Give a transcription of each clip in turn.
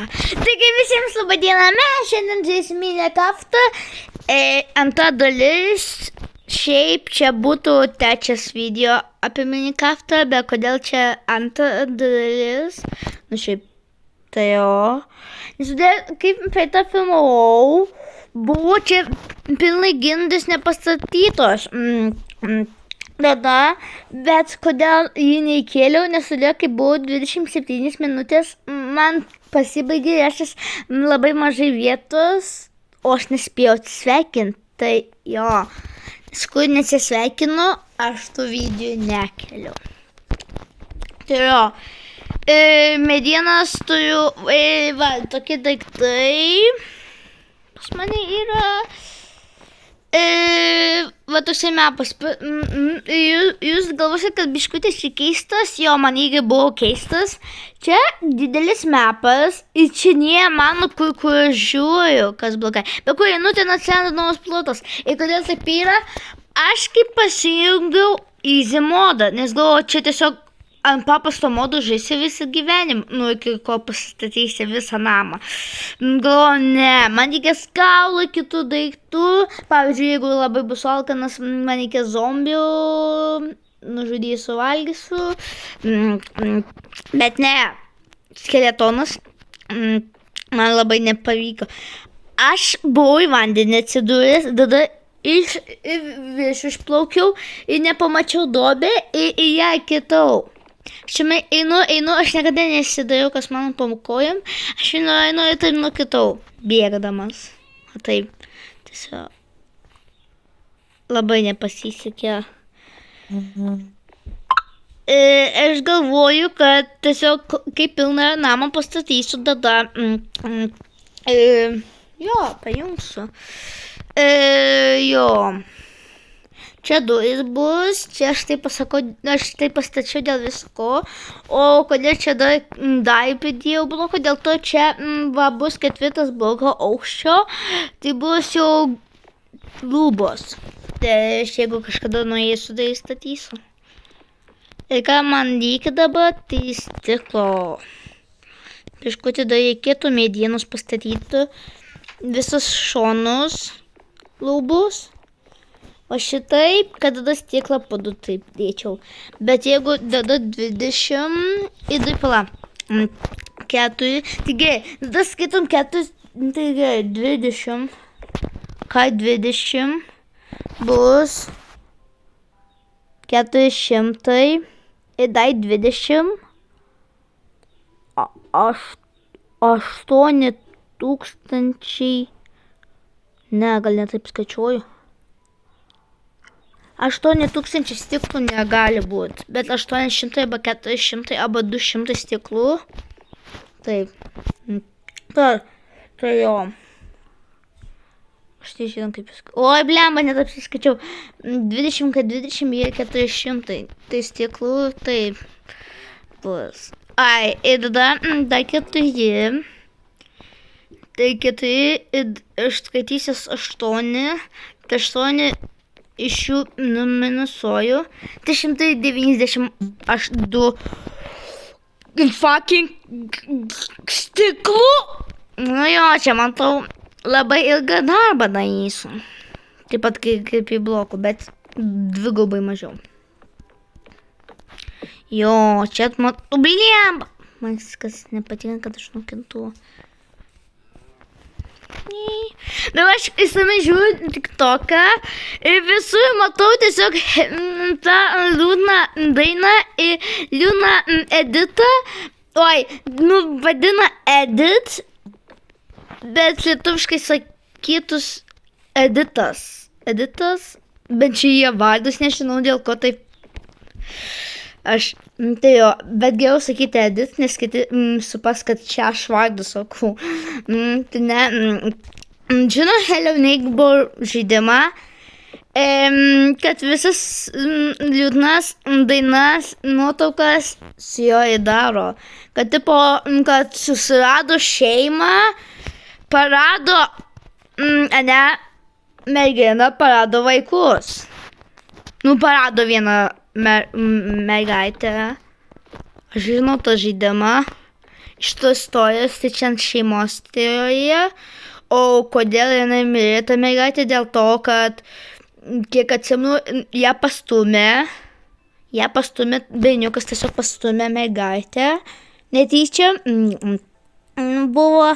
Taigi visiems laba diena, mes šiandien žaisime Minecraftą. Antra dalis, šiaip čia būtų trečias video apie Minecraftą, bet kodėl čia antra dalis? Nu šiaip, tai jo. Nes kaip praeitą filmavau, buvo čia pilnai gindys nepastatytos. Tada, bet kodėl jį neįkėliau, nes todėl, kai buvo 27 minutės, man pasibaigė reiškias labai mažai vietos, o aš nespėjau atsisveikinti, tai jo, nes kur nesisveikinu, aš tų video nekeliu. Tai jo, medienas turiu, tokie daiktai, pas mane yra... Va toksai mapas, jūs galvosite, kad biškutis čia keistas, jo, man irgi buvo keistas. Čia didelis mapas ir čia nie mano, kur žiūriu, kas blogai. Bet kur einu, ten atsiranda naujas plotas. Ir kodėl taip yra, aš kaip pasijungiau easy modą, nes galvoju, čia tiesiog ant paprasto modo žaisi visą gyvenimą, nu iki ko pasistatysi visą namą. Galvoju, ne, man reikės kaulų, kitų daiktų. Pavyzdžiui, jeigu labai bus alkanas, man reikės zombių, nužudysiu, valgysiu. Bet ne, skeletonas man labai nepavyko. Aš buvau į vandenį atsidūręs, tada išplaukiau ir nepamačiau duobę ir ją kitau. Šiame einu, aš niekada nesidariau, kas man pamokojam. Aš einu ir taip nukitau, bėgdamas. O taip, tiesiog labai nepasisekė. Aš galvoju, kad tiesiog kaip pilną namą pastatysiu, tada jo, pajungsiu. Jo. Čia durys bus, čia aš taip pasakau, aš taip pastačiau dėl visko, o kodėl čia dar pridėjau bloką, dėl to čia bus 4 bloko aukščio, tai bus jau lubos. Tai aš jeigu kažkada nuėsiu, tai statysiu. Ir ką man reikia dabar, tai stiklo. Biškutį dar reikėtų medienos pastatyti visus šonus lubus. O šitaip, kad tada stiklą po 2 taip dėčiau. Bet jeigu tada 20 ir dar pala, 4, taigi, tada skaitom 4, taigi 20, kai 20 bus 400 ir dar 20, 8000, ne, gal netaip skaičiuoju. 8000 stiklų negali būti, bet 800 arba 400 arba 200 stiklų. Taip. Tai jo. Aš tai žinau kaip jūs... Oi, blemba, net apsiskaičiau. 20, kad 20 ir 400. Tai stiklų, taip. Bus. Ai, ir tada dar 4. Tai 4 ir aš skaitysiu 8. Tai 8... Iš jų minusuoju 392 fucking stiklų. Nu jo, čia man tau labai ilgą darbą darysiu. Taip pat kaip į blokų, bet dvigubai mažiau. Jo, čia matau, blemba. Man kas nepatinka, kad aš nukintu. Bet aš įsame žiūriu TikToką ir visur matau tiesiog tą liūdną dainą ir liūdną editą. Oi, nu vadina edit, bet lietuviškai sakytus editas. Editas, bet čia jie vardus, nežinau dėl ko taip. Aš, tai jo, bet geriau sakyti edit, nes kiti supras, kad čia aš vardus sakau. Tai ne, žinau Hello Neighbor žaidimą, kad visas liūdnas dainas, nuotraukas su jo įdaro. Kad tipo, kad susirado šeimą, parado, ne, merginą, parado vaikus. Nu, parado vieną mergaitę. Aš žinau tą žaidimą. šitos istorijos, tai čia šeimos teorija. O kodėl jinai mirė ta mergaitė? Dėl to, kad, kiek atsimenu, ją pastumė, berniukas tiesiog pastumė mergaitę netyčia. Buvo,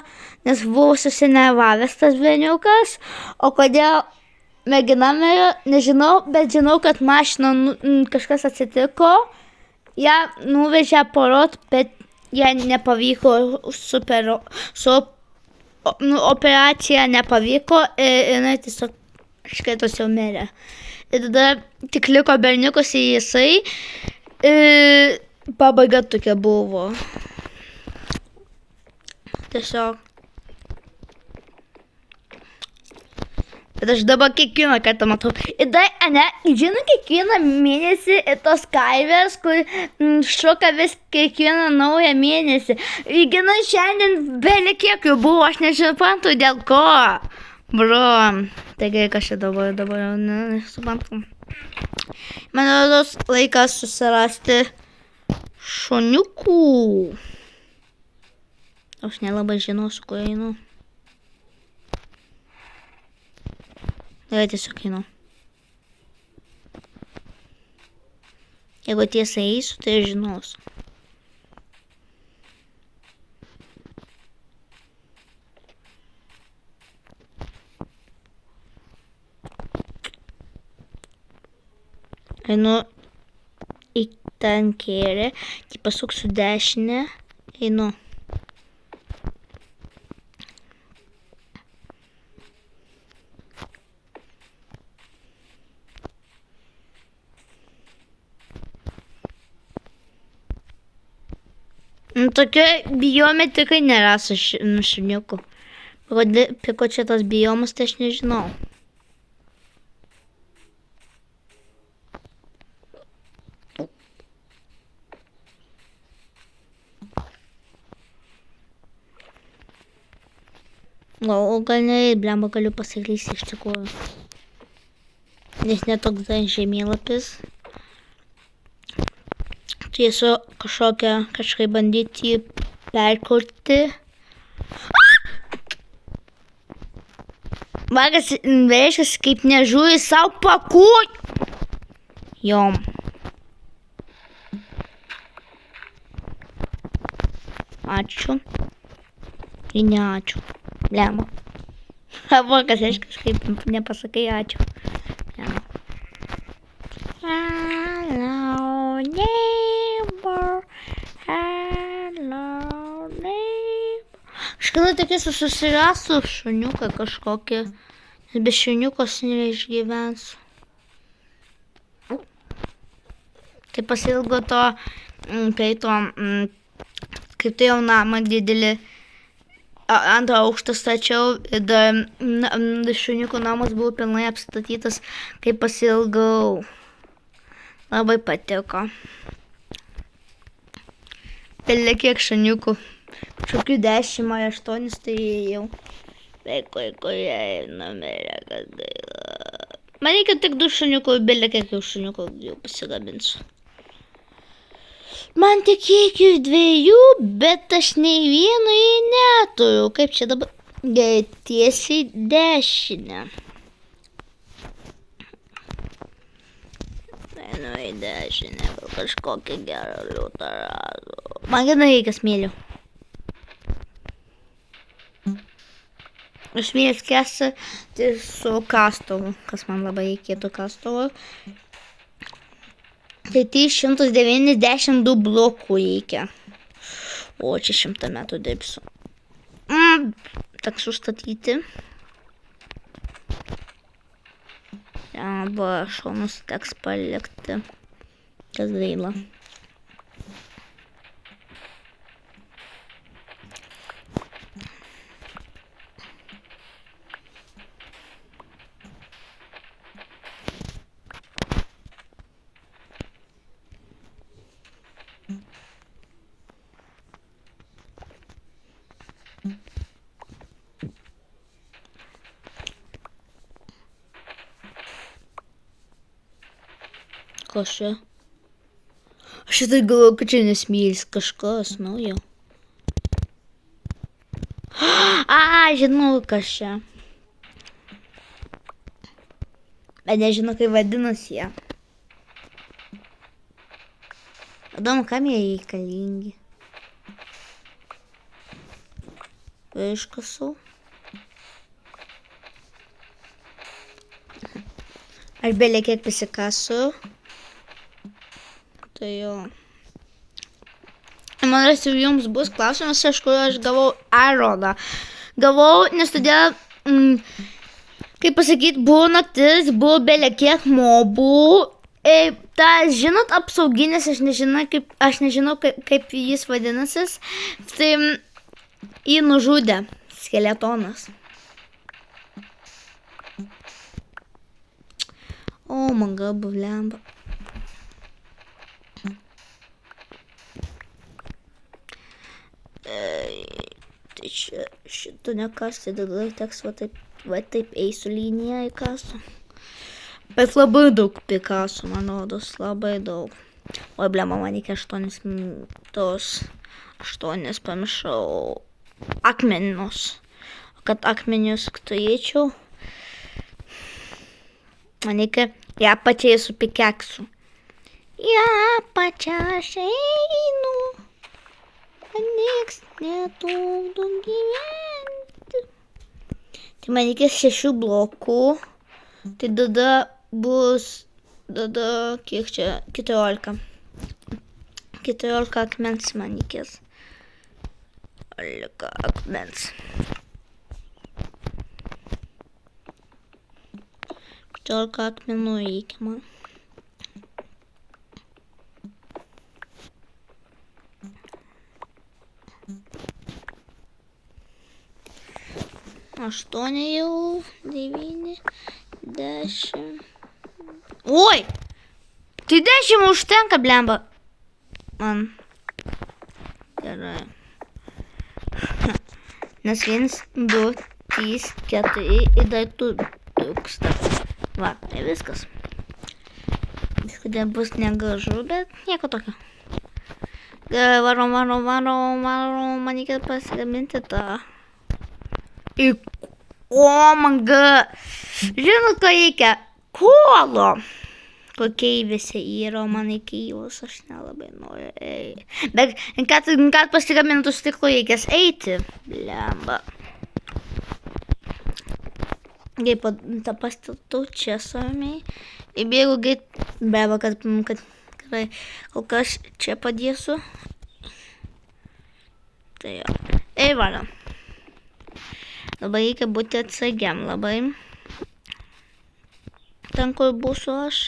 nes buvo susinervavęs tas berniukas. O kodėl mergina mirė, nežinau, bet žinau, kad mašina kažkas atsitiko. Ją nuvežė porot, bet jai nepavyko operacija nepavyko ir jinai tiesiog škaitos jau mirė. Ir tada tik liko berniukas ir jisai. Ir pabaiga tokia buvo. Tiesiog. Bet aš dabar kiekvieną kartą matau. Ir dar, žinau, kiekvieną mėnesį tos karvės, kur šoka vis kiekvieną naują mėnesį. Ir gina šiandien belė kiek jų buvo, aš nežinau, dėl ko. Bro, taigi kas čia dabar jau nesuprantu. Man rodos laikas susirasti šuniukų. Aš nelabai žinau, su kuo einu. Gal tiesiog einu. Jeigu tiesą eisiu, tai žinosiu. Einu į ten kėrę, pasuksiu dešinę, einu. Tokie biomai tikrai nėra su šuniuku. Apie ko čia tas biomas, tai aš nežinau. Gal ne, blemba galiu pasiklysti iš tikrųjų. Nes netoks dar žemėlapis. Tiesiu kažkaip bandyti jį perkurti. Vagas veiškas kaip nežiūri savo pakūt. Jom. Ačiū. Ir ne ačiū. Blemba. Vagas veiškas kaip nepasakai ačiū. Blemba. Hello, neighbor. Hello, neighbor. Aš kada tik esu susirasiu šuniuką kažkokį. Be šuniukos neišgyvensiu. Tai pasilgo to, kai tai jau namą didelį antrą aukštą stačiau ir dar šuniukų namas buvo pilnai apstatytas, kai pasilgau. Labai patiko. Pelė kiek šuniukų. Kažkokių 10 ar 8, tai jau. Vaikai, kurie numirė, kad gaila. Man reikia tik 2 šuniukų, belė kiek jau šuniukų jau pasigabinsiu. Man tik reikia 2, bet aš nei vieno neturiu. Kaip čia dabar? Gerai, tiesiai dešinę. Nu į dešinę, gal kažkokią gerą liūtą rado. Man gana reikia smėlių. Smėlės kęsti tai su kastuvu, kas man labai reikėtų kastuvu. Tai 192 blokų reikia. O čia 100 metų dirbsiu. Tak sustatyti. Arba šonus teks palikti. Kas gaila. Kas čia? Aš tai galvoju, kad čia nesmėlis kažkas naujo. Žinau, kas čia. Bet nežinau, kaip vadinasi jie. Įdomu, kam jie reikalingi. Iškasau. Aš belė kiek pasikasu. Tai jo. Man rasti jums bus klausimas, aišku, aš gavau erodą. Gavau, nes todėl, kaip pasakyti, buvo naktis, buvo belė kiek mobų. Žinot, apsauginis, aš nežinau, kaip jis vadinasis. Tai jį nužudė skeletonas. O, man galbūt lemba. Tai šito nekasti, tada teks va taip eisiu liniją į kasą. Bet labai daug pikasų, man rodos, labai daug. Oi, blema, man reikia 8 pamiršau akmenius. Kad akmenius turėčiau, man reikia ją pačiai su pikeksu. Ją pačią aš einu. Nieks netrukdo gyventi. Tai man reikia 6 blokų. Tai tada bus, kiek čia, 14. 14 akmens man reikės. 14 akmens. 14 akmenų reikia man. Aštuoni jau, 9, 10. Oi! Tai 10 užtenka, blemba. Man. Gerai. Nes 1, 2, 3, 4 ir dar trūksta. Va, tai viskas. Kažkodėl bus negražu, bet nieko tokio. Gerai, varom. Man reikia pasigaminti tą. Man žinot, ko reikia? Kolo. Kokie visi yra, man reikia juos, aš nelabai noriu. Bet, kad pasigamintų stiklo reikės eiti. Blemba. Kaip tą pastatau čia savimiai. Ir bėgu greit, blemba, kad gerai, kol kas čia padėsiu. Tai jo. Valia. Labai reikia būti atsargiam, labai. Ten, kur būsiu aš,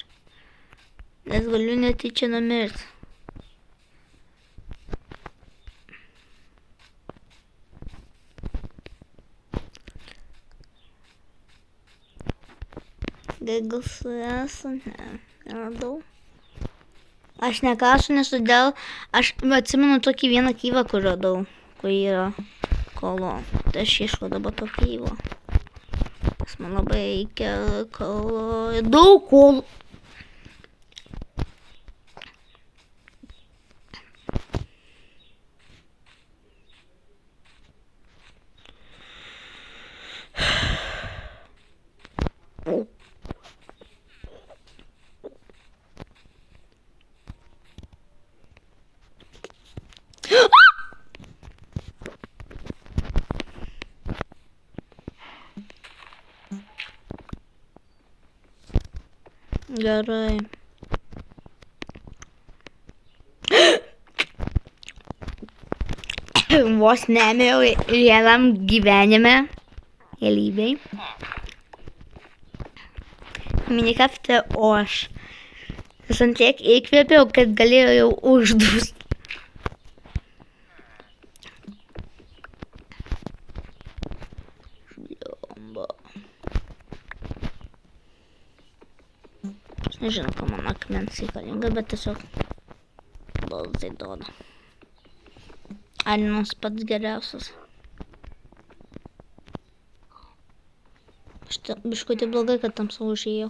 nes galiu netyčia numirti. Gal esu, neradau. Aš nekasu, nes todėl aš atsimenu tokį vieną kyvą, kur radau, kur yra kolo. Tai aš ieškau dabar to kyvo. Nes man labai reikia kolo. Daug kolo. Gerai. Vos nemiriau realiam gyvenime. Realybėj. Minecraft'e, o aš ant tiek įkvėpiau, kad galėjau jau uždūsti. Nežinau, ko man akmens reikalinga, bet tiesiog balzai duoda. Arinas pats geriausias. Biškutį blogai, kad tam savo užėjau.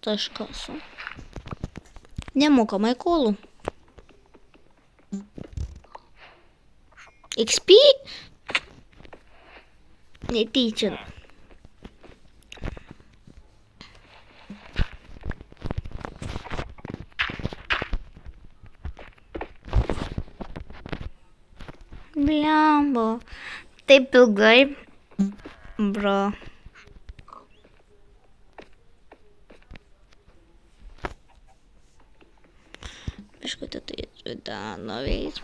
Теж касу. Немокамай колу. XP? Не тичен. Блямбо. Taip ilgai. Bro. Biškutį tai dar nuveis.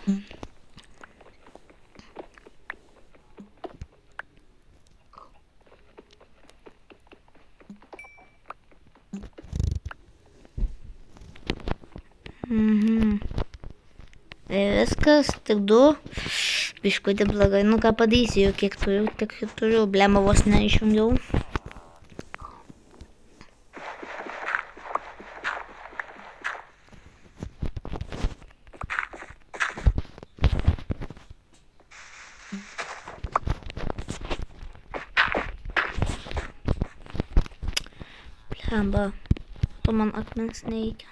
Viskas, tik 2. Biškutį blogai, nu ką padarysiu, jau kiek turiu, tik turiu, blemą vos neišjungiau. Blemba, to man akmens nereikia.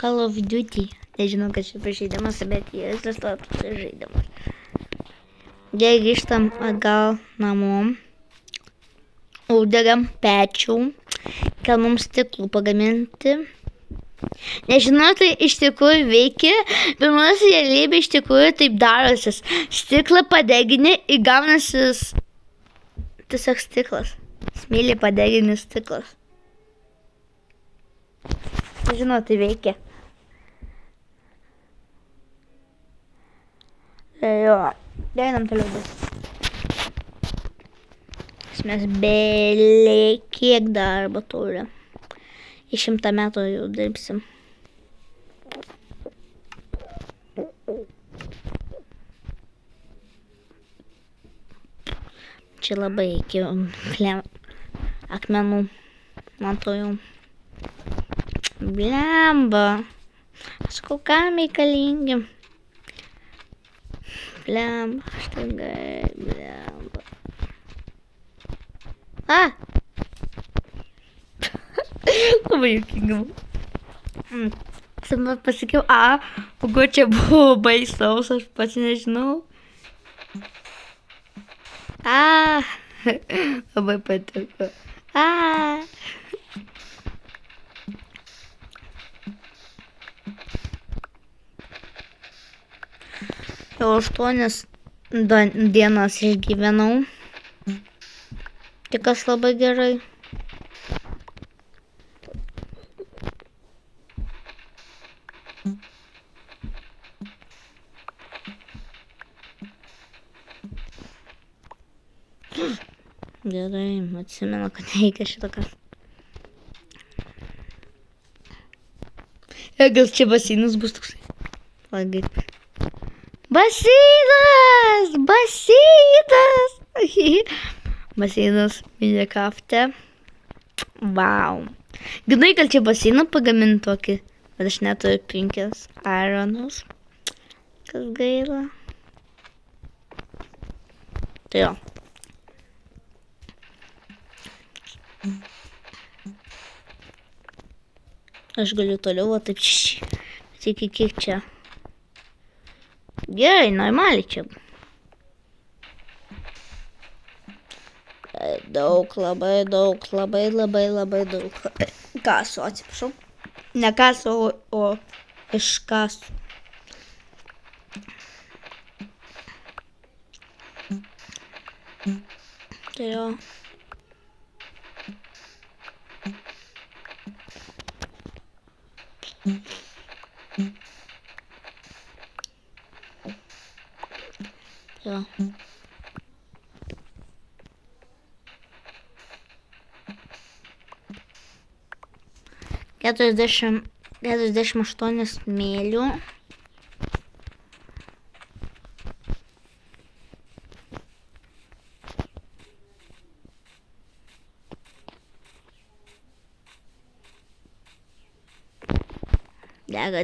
Call of Duty. Nežinau, kad čia žaidimas, bet jis status žaidimas. Jei grįžtam atgal namo, uždegam pečių, kad mums stiklų pagaminti. Nežinau, tai iš tikrųjų veikia, bet mūsų realybė iš tikrųjų taip darosi. Stiklą padegini ir gaunasis tiesiog stiklas. Smėlį padeginis stiklas. Nežinau, tai veikia. Jo, einam toliau bus. Mes beveik kiek darbo turim. Į 100 metų jau dirbsim. Čia labai iki akmenų. Man to jau. Blemba. Sakau, kam reikalingi? Blemba, štai blemba. Labai juokinga. Aš pasakiau o ko čia buvo baisaus, aš pats nežinau. Labai patiko. Jau 8 dienas išgyvenau. Tik kas labai gerai. Gerai, atsimenu, kad reikia šitą ką. Gal čia baseinas bus toksai. Labai. Baseinas! Baseinas! Baseinas Minecraft'e. Vau. Ginai, gal čia baseiną pagaminti tokį, bet aš neturiu 5 ironus. Kas gaila. Tai jo. Aš galiu toliau, o taip tik kiek čia. Gerai, normaliai čia. Daug, labai daug, labai daug. Kasų, atsiprašau. Ne kasų, o iš kasų. Tai jo. Jo. Keturiasdešimt 48 smėlių.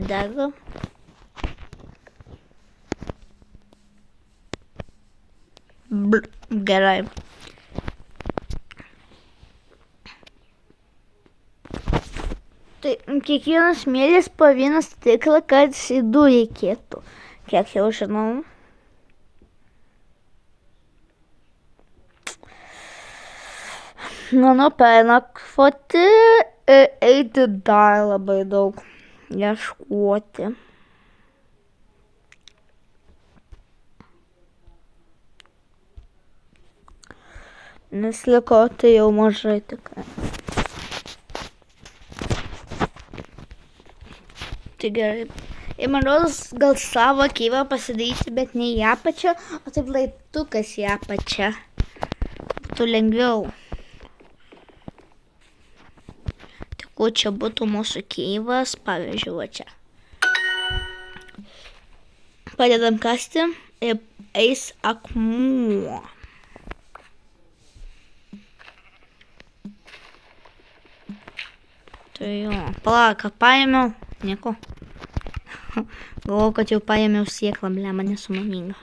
Dega. Gerai. Tai kiekvienas smėlis po vieną stiklą, kad du reikėtų. Kiek jau žinau. Manau, pernakvoti ir eiti dar labai daug ieškoti. Nes liko tai jau mažai tikrai. Tai gerai. Ir man rodos, gal savo keivą pasidaryti, bet ne į apačią, o taip laiptukas į apačią. Būtų lengviau. Tai kur čia būtų mūsų keivas, pavyzdžiui, va čia. Padedam kasti ir eis akmuo. Tai jo, palauk, ką paėmiau? Nieko. Galvoju, kad jau paėmiau sėklą, blema, nesumaninga.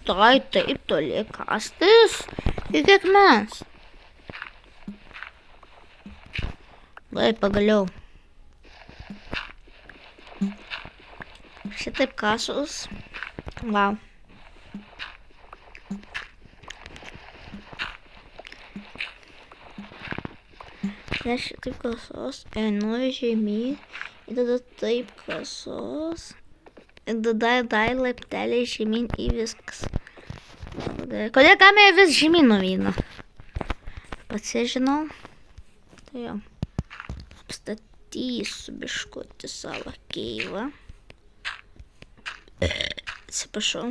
Tai taip toli kastis. Ir kiek mes? Vai, pagaliau. Šitaip kasus. Wow. Nes šitaip kasos. Einu žemyn. Ir tada taip kasos. Ir tada dar laiptelį žemyn į viskas. Kodėl kamera vis žemyn nuvyna? Pats žinau. Tai jo. Apstatysiu biškutį savo keivą. Atsiprašau.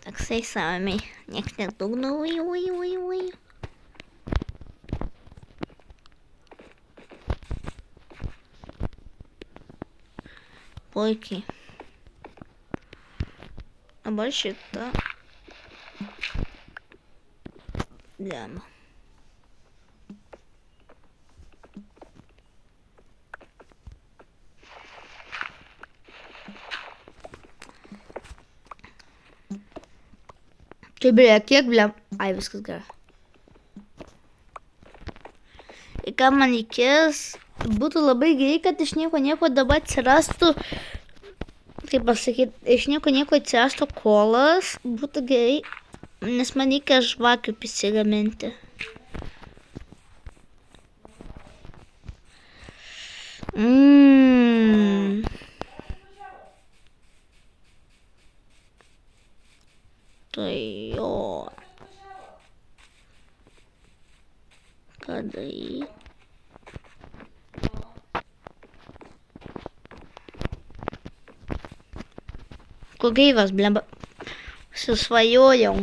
Toksai samiai. Nieks nedugna. Ui. Puikiai. Dabar šitą. Lemą. Tai beje, kiek blem... Ai, viskas gerai. Ir ką man reikės, būtų labai gerai, kad iš nieko dabar atsirastų, kaip pasakyti, iš nieko atsirastų kolas, būtų gerai, nes man reikia žvakių pasigaminti. Tai jo. Ką daryti? Kur geivas, blemba. Susvajojau.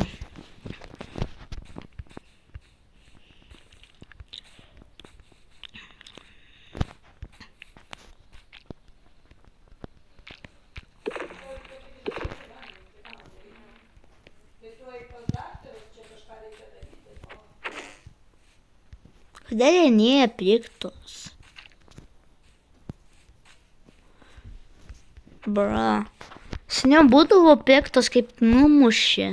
Kodėl jie nėra piktos? Bra. Seniau būdavo piktos, kaip numušė.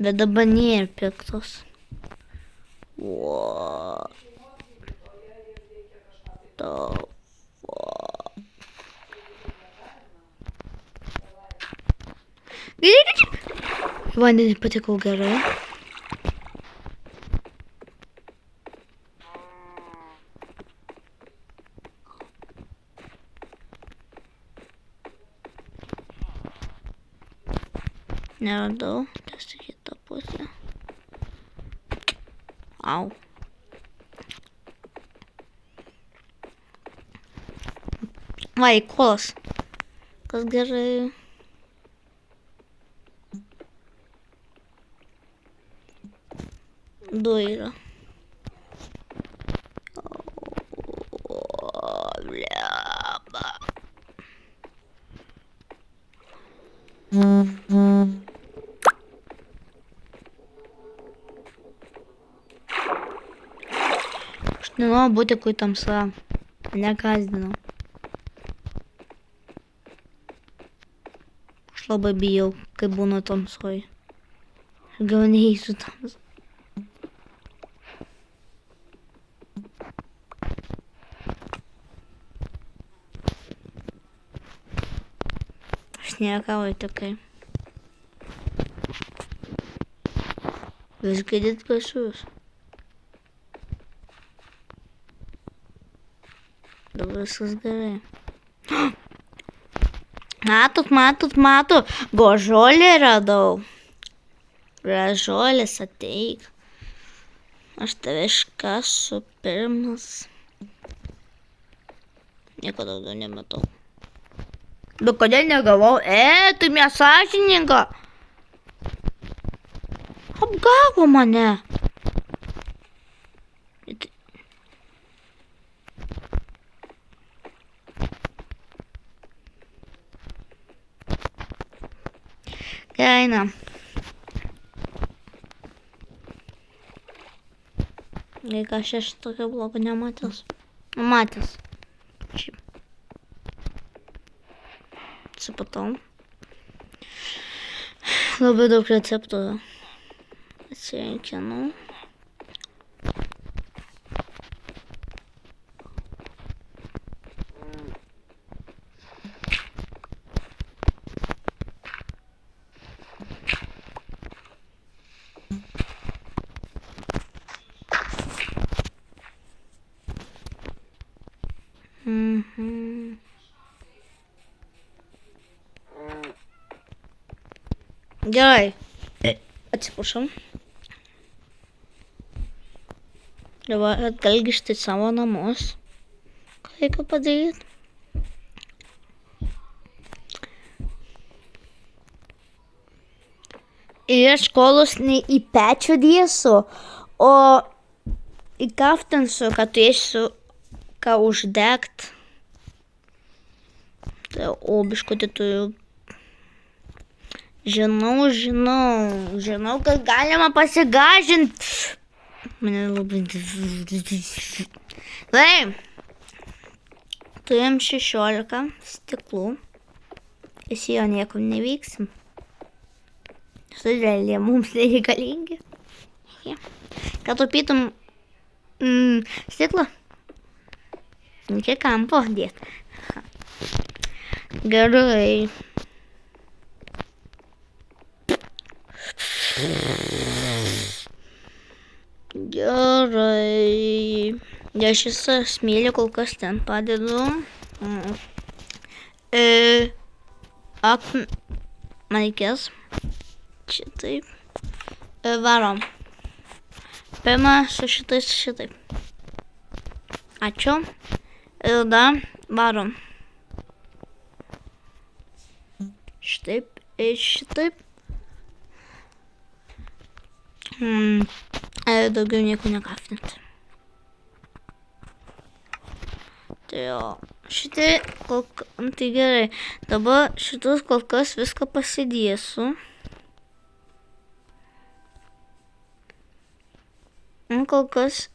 Bet dabar nėra piktos. What the fuck? Vandenį patikau gerai. Neradau, tas kitą pusę. Au. Va, įkolas. Kas gerai. Du yra. Bliaba. Aš nenoriu būti kai tamsa. Negazdinau. Aš labai bijau, kai būna tamsoj. Gal neįsiu tamsą. Aš niekauju tokai. Vis gaidyt baisus. Dabar viskas gerai. Matot. Gožolį radau. Gražuolis, ateik. Aš tave iškasiu pirmas. Nieko daugiau nematau. Bet kodėl negavau? Tai nesąžininga. Apgavo mane. Eina. Jeigu aš tokio blogo nematęs. Matęs. Šiaip. Supratau. Labai daug receptų atsirinkinau. Gerai. Atsiprašau. Dabar atgal grįžti į savo namus. Ką reikia padaryti? Ir školos ne į pečių dėsiu, o į kaftinsiu, kad turėsiu ką uždegt. Tai biškutį turiu. Žinau, kad galima pasigažinti. Mane labai... Tai, turim 16 stiklų. Visi jo niekur nevyksim. Sudėlė mums reikalingi. Kad taupytum stiklą. Čia kampo dėt. Gerai. Gerai. Aš visą smėlį kol kas ten padedu. Man reikės. Čia taip. Varom. Pirma su šitaip. Ačiū. Ir tada varom. Šitaip ir šitaip. Daugiau nieko nekaftinti. Tai jo. Šitai tai gerai. Dabar šitus kol kas viską pasidėsiu. Kol kas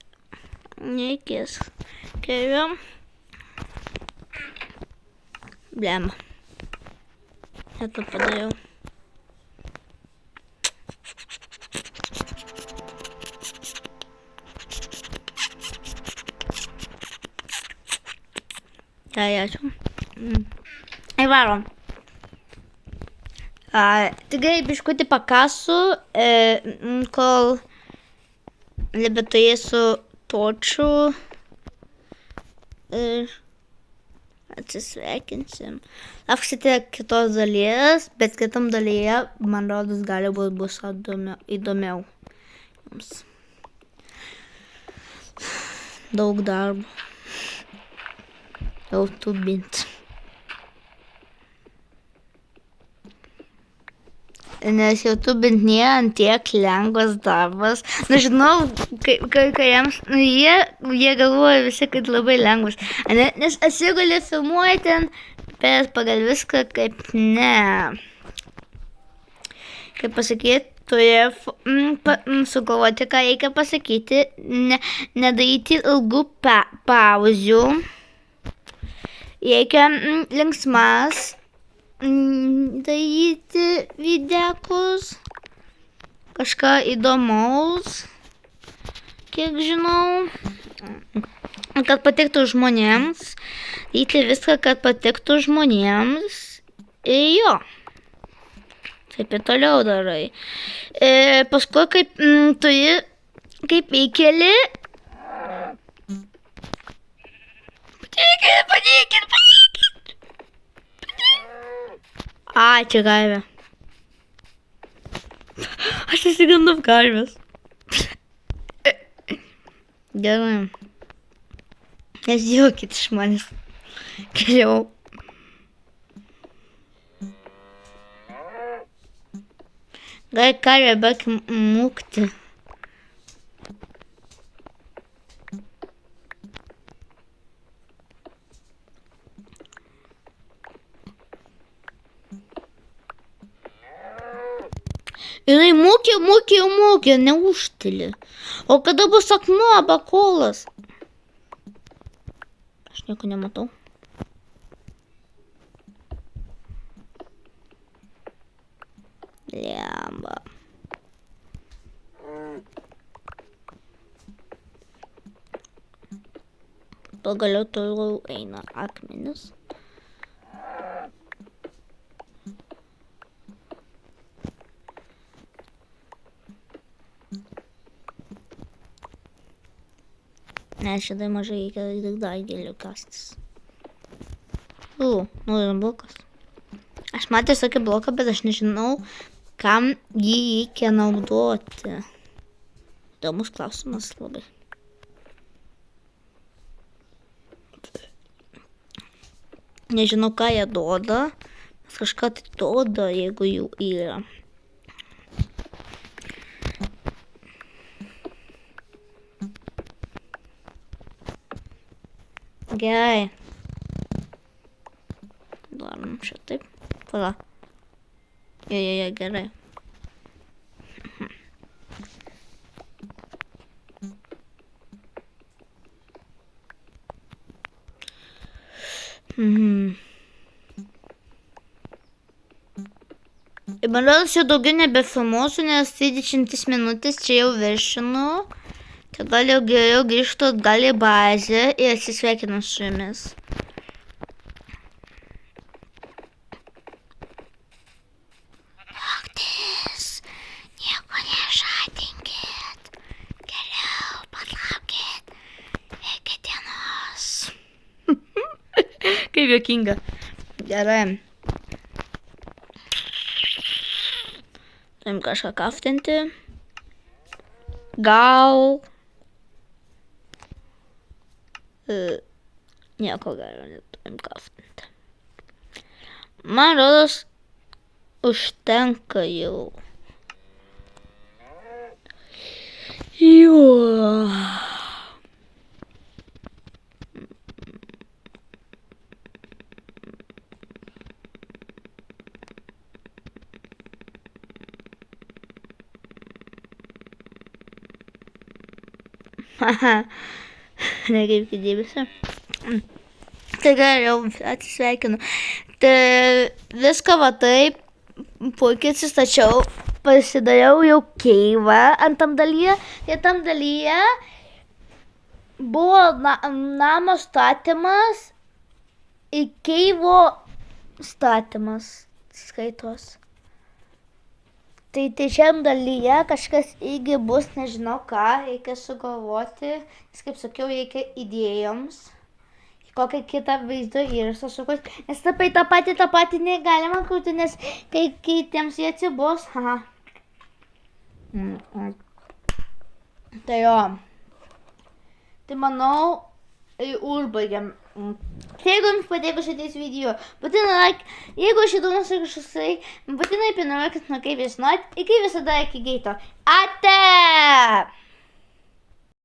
nereikės. Keliam. Blem. Ne to padariau. Tai ačiū. Varom. Tikrai biškutį pakasiu, kol nebeturėsiu točių. Atsisveikinsim. Lauksite kitos dalies, bet kitam dalyje, man rodos, gali būt bus įdomiau jums. daug darbo. Jau tubinti. Nes YouTube'int nėra tiek lengvas darbas. Nežinau, kai jiems, jie galvoja visi, kad labai lengvas. Nes atsigulė filmuoja ten, bet pagal viską kaip ne. Kaip pasakyti, turi sugalvoti, ką reikia pasakyti, nedaryti ilgų pauzių. Reikia linksmas daryti videkus, kažką įdomaus, kiek žinau, kad patiktų žmonėms, daryti viską, kad patiktų žmonėms ir jo. Taip ir toliau darai. Paskui, kaip turi, kaip įkeli, padėkit. A, čia karvė. Aš įsigandau karvės. Gerai. Nesijuokit iš manęs. Geriau. Gal karvė baik mūkti. Jinai mūkė, neužtili. O kada bus akmuo, bakolas? Aš nieko nematau. Lemba. Pagaliau toliau eina akmenis. Nes šitai mažai reikia tik dar giliau kastis. Naujas blokas. Aš matęs tokį bloką, bet aš nežinau, kam jį reikia naudoti. Įdomus klausimas labai. Nežinau, ką jie duoda. Nes kažką tai duoda, jeigu jų yra. Gerai. Darom šitaip. Pala. Jo, gerai. Ir man rodos, jau daugiau nebefilmuosiu, nes 30 minutės čia jau viršinu. Tai gal jau geriau grįžtu atgal į bazę ir atsisveikinu su jumis. Lauktis, nieko nežadinkit. Geriau palaukit iki dienos. Kaip juokinga. Gerai. Turim kažką kaftinti. Gal... Nieko gero neturim kaftinti. Man rodos, užtenka jau. Jo. Nekreipkit dėmesio. Tai gerai, jau atsisveikinu. Tai viską va taip, puikiai atsistačiau, pasidariau jau keivą ant tam dalyje. Ir tam dalyje buvo namo statymas ir keivo statymas skaitos. Tai šiam dalyje kažkas irgi bus, nežinau ką, reikia sugalvoti, nes kaip sakiau, reikia idėjoms, kokią kitą vaizdo įrašą sukurti, nes tapai tą patį negalima kurti, nes kai kitiems jie atsibos, Tai jo, tai manau, užbaigiam. Tai jeigu jums patiko šitais video, būtinai like, jeigu aš įdomus kažkosai, būtinai pinamokit, kaip jūs norit, iki visada iki geito. Ate!